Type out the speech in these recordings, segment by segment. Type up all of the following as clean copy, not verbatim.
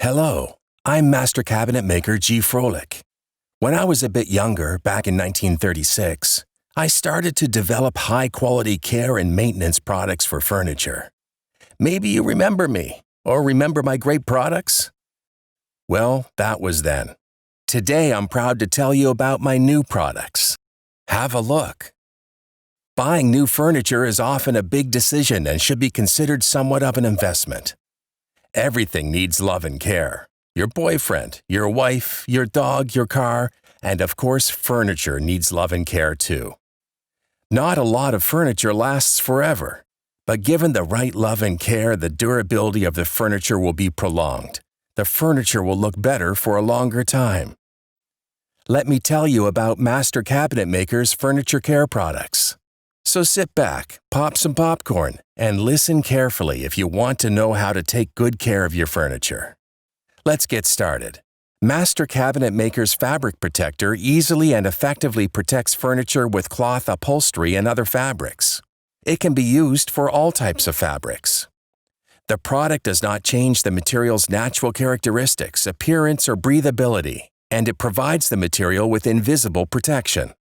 Hello, I'm Master Cabinetmaker G. Frölich. When I was a bit younger, back in 1936, I started to develop high-quality care and maintenance products for furniture. Maybe you remember me, or remember my great products? Well, that was then. Today, I'm proud to tell you about my new products. Have a look. Buying new furniture is often a big decision and should be considered somewhat of an investment. Everything needs love and care. Your boyfriend, your wife, your dog, your car, and of course, furniture needs love and care too. Not a lot of furniture lasts forever, but given the right love and care, the durability of the furniture will be prolonged. The furniture will look better for a longer time. Let me tell you about Master Cabinetmaker's furniture care products. So sit back, pop some popcorn, and listen carefully if you want to know how to take good care of your furniture. Let's get started. Master Cabinetmaker's Fabric Protector easily and effectively protects furniture with cloth upholstery and other fabrics. It can be used for all types of fabrics. The product does not change the material's natural characteristics, appearance, or breathability, and it provides the material with invisible protection.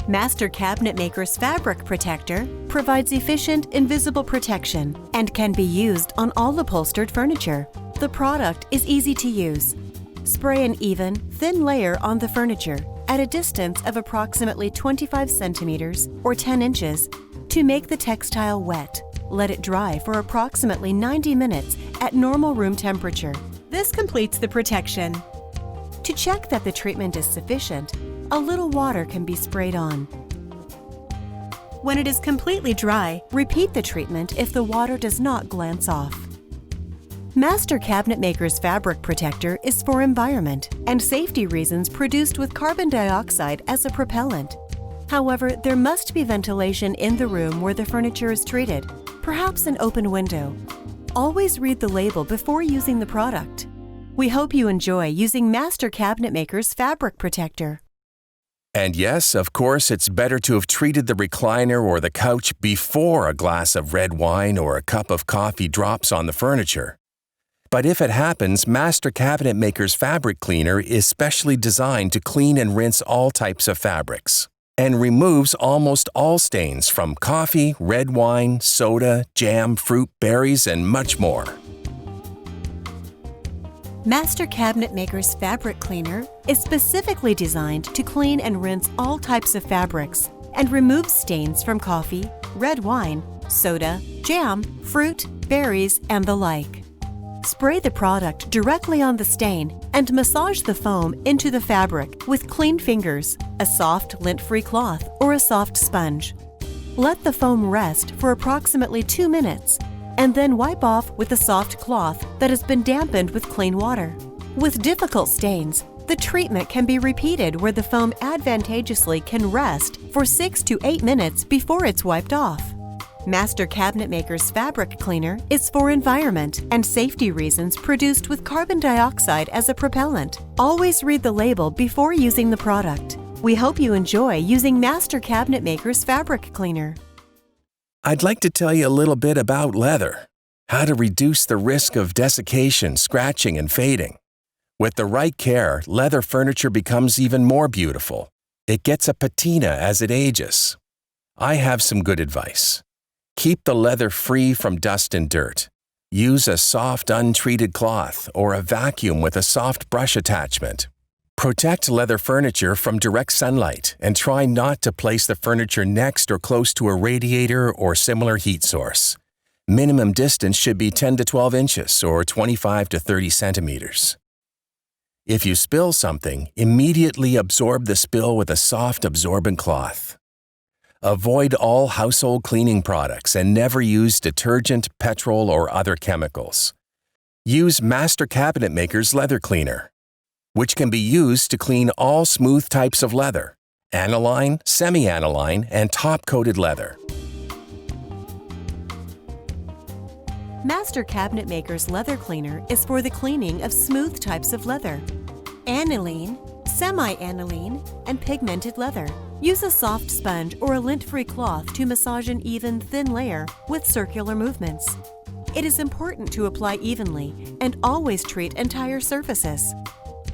Master Cabinetmaker's Fabric Protector provides efficient, invisible protection and can be used on all upholstered furniture. The product is easy to use. Spray an even, thin layer on the furniture at a distance of approximately 25 centimeters or 10 inches to make the textile wet. Let it dry for approximately 90 minutes at normal room temperature. This completes the protection. To check that the treatment is sufficient, a little water can be sprayed on. When it is completely dry, repeat the treatment if the water does not glance off. Master Cabinetmaker's Fabric Protector is for environment and safety reasons produced with carbon dioxide as a propellant. However, there must be ventilation in the room where the furniture is treated, perhaps an open window. Always read the label before using the product. We hope you enjoy using Master Cabinetmaker's Fabric Protector. And yes, of course, it's better to have treated the recliner or the couch before a glass of red wine or a cup of coffee drops on the furniture. But if it happens, Master Cabinetmaker's Fabric Cleaner is specially designed to clean and rinse all types of fabrics and removes almost all stains from coffee, red wine, soda, jam, fruit, berries, and much more. Master Cabinetmaker's Fabric Cleaner is specifically designed to clean and rinse all types of fabrics and remove stains from coffee, red wine, soda, jam, fruit, berries, and the like. Spray the product directly on the stain and massage the foam into the fabric with clean fingers, a soft lint-free cloth, or a soft sponge. Let the foam rest for approximately 2 minutes and then wipe off with a soft cloth that has been dampened with clean water. With difficult stains, the treatment can be repeated where the foam advantageously can rest for 6 to 8 minutes before it's wiped off. Master Cabinetmaker's Fabric Cleaner is for environment and safety reasons produced with carbon dioxide as a propellant. Always read the label before using the product. We hope you enjoy using Master Cabinetmaker's Fabric Cleaner. I'd like to tell you a little bit about leather, how to reduce the risk of desiccation, scratching, and fading. With the right care, leather furniture becomes even more beautiful. It gets a patina as it ages. I have some good advice. Keep the leather free from dust and dirt. Use a soft, untreated cloth or a vacuum with a soft brush attachment. Protect leather furniture from direct sunlight and try not to place the furniture next or close to a radiator or similar heat source. Minimum distance should be 10 to 12 inches or 25 to 30 centimeters. If you spill something, immediately absorb the spill with a soft absorbent cloth. Avoid all household cleaning products and never use detergent, petrol, or other chemicals. Use Master Cabinetmaker's Leather Cleaner, which can be used to clean all smooth types of leather, aniline, semi-aniline, and top-coated leather. Master Cabinetmaker's Leather Cleaner is for the cleaning of smooth types of leather, aniline, semi-aniline, and pigmented leather. Use a soft sponge or a lint-free cloth to massage an even, thin layer with circular movements. It is important to apply evenly and always treat entire surfaces.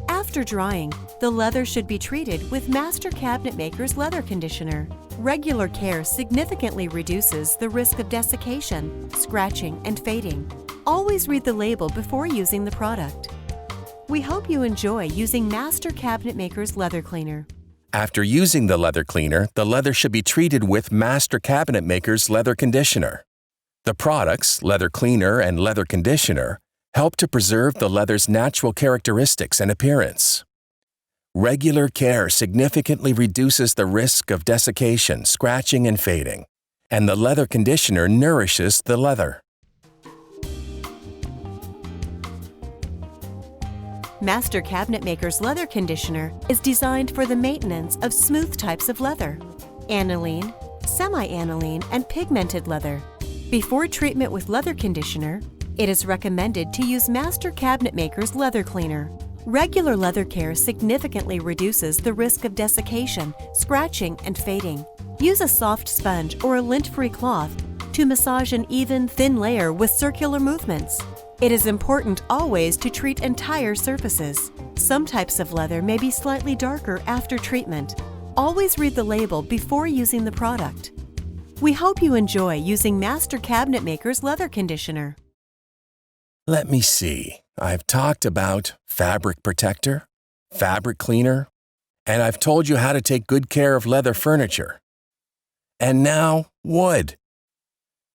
After drying, the leather should be treated with Master Cabinetmaker's Leather Conditioner. Regular care significantly reduces the risk of desiccation, scratching, and fading. Always read the label before using the product. We hope you enjoy using Master Cabinetmaker's Leather Cleaner. After using the leather cleaner, the leather should be treated with Master Cabinetmaker's Leather Conditioner. The products, leather cleaner and leather conditioner, help to preserve the leather's natural characteristics and appearance. Regular care significantly reduces the risk of desiccation, scratching, and fading, and the leather conditioner nourishes the leather. Master Cabinetmaker's Leather Conditioner is designed for the maintenance of smooth types of leather: aniline, semi-aniline, and pigmented leather. Before treatment with leather conditioner, it is recommended to use Master Cabinetmaker's Leather Cleaner. Regular leather care significantly reduces the risk of desiccation, scratching, and fading. Use a soft sponge or a lint-free cloth to massage an even, thin layer with circular movements. It is important always to treat entire surfaces. Some types of leather may be slightly darker after treatment. Always read the label before using the product. We hope you enjoy using Master Cabinetmaker's Leather Conditioner. Let me see. I've talked about fabric protector, fabric cleaner, and I've told you how to take good care of leather furniture. And now, wood.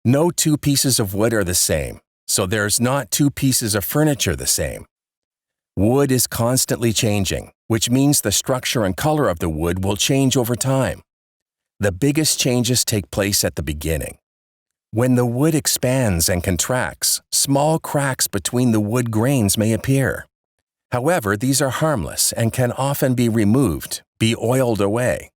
No two pieces of wood are the same, so there's not two pieces of furniture the same. Wood is constantly changing, which means the structure and color of the wood will change over time. The biggest changes take place at the beginning. When the wood expands and contracts, small cracks between the wood grains may appear. However, these are harmless and can often be removed, be oiled away.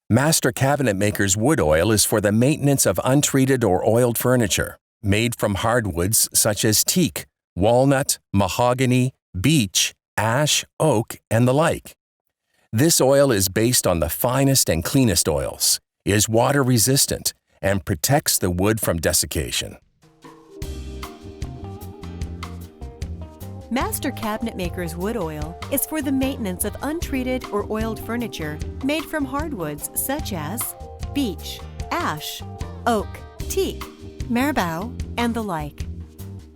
Master Cabinetmaker's wood oil is for the maintenance of untreated or oiled furniture, made from hardwoods such as teak, walnut, mahogany, beech, ash, oak, and the like. This oil is based on the finest and cleanest oils, is water-resistant, and protects the wood from desiccation. Master Cabinetmaker's wood oil is for the maintenance of untreated or oiled furniture made from hardwoods such as beech, ash, oak, teak, marabou, and the like.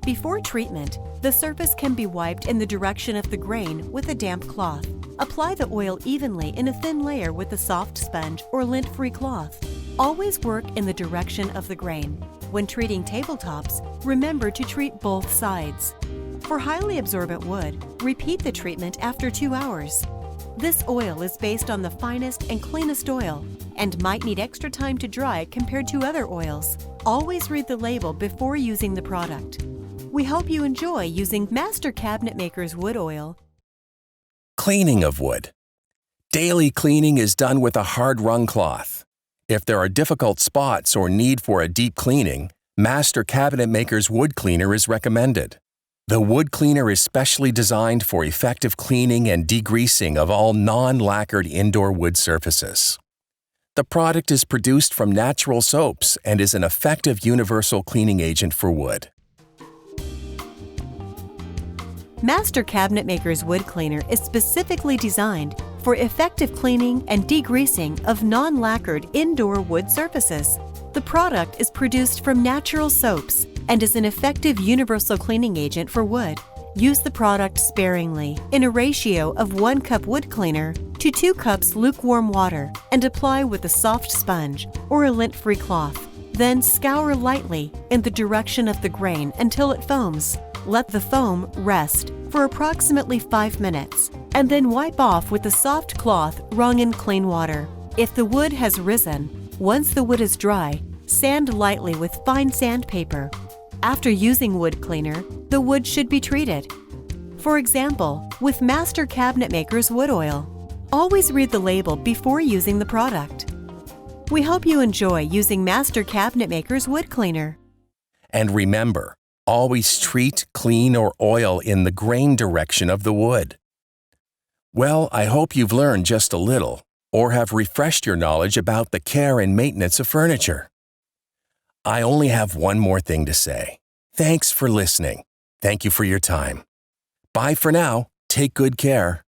Before treatment, the surface can be wiped in the direction of the grain with a damp cloth. Apply the oil evenly in a thin layer with a soft sponge or lint-free cloth. Always work in the direction of the grain. When treating tabletops, remember to treat both sides. For highly absorbent wood, repeat the treatment after 2 hours. This oil is based on the finest and cleanest oil and might need extra time to dry compared to other oils. Always read the label before using the product. We hope you enjoy using Master Cabinetmaker's wood oil. Cleaning of wood. Daily cleaning is done with a hard-wrung cloth. If there are difficult spots or need for a deep cleaning, Master Cabinetmaker's wood cleaner is recommended. The wood cleaner is specially designed for effective cleaning and degreasing of all non-lacquered indoor wood surfaces. The product is produced from natural soaps and is an effective universal cleaning agent for wood. Master Cabinetmaker's wood cleaner is specifically designed for effective cleaning and degreasing of non-lacquered indoor wood surfaces. The product is produced from natural soaps and is an effective universal cleaning agent for wood. Use the product sparingly in a ratio of 1 cup wood cleaner to 2 cups lukewarm water and apply with a soft sponge or a lint-free cloth. Then scour lightly in the direction of the grain until it foams. Let the foam rest for approximately 5 minutes and then wipe off with a soft cloth wrung in clean water. If the wood has risen, once the wood is dry, sand lightly with fine sandpaper. After using wood cleaner, the wood should be treated. For example, with Master Cabinetmaker's wood oil. Always read the label before using the product. We hope you enjoy using Master Cabinetmaker's wood cleaner. And remember, always treat, clean, or oil in the grain direction of the wood. Well, I hope you've learned just a little. or have refreshed your knowledge about the care and maintenance of furniture. I only have one more thing to say. Thanks for listening. Thank you for your time. Bye for now. Take good care.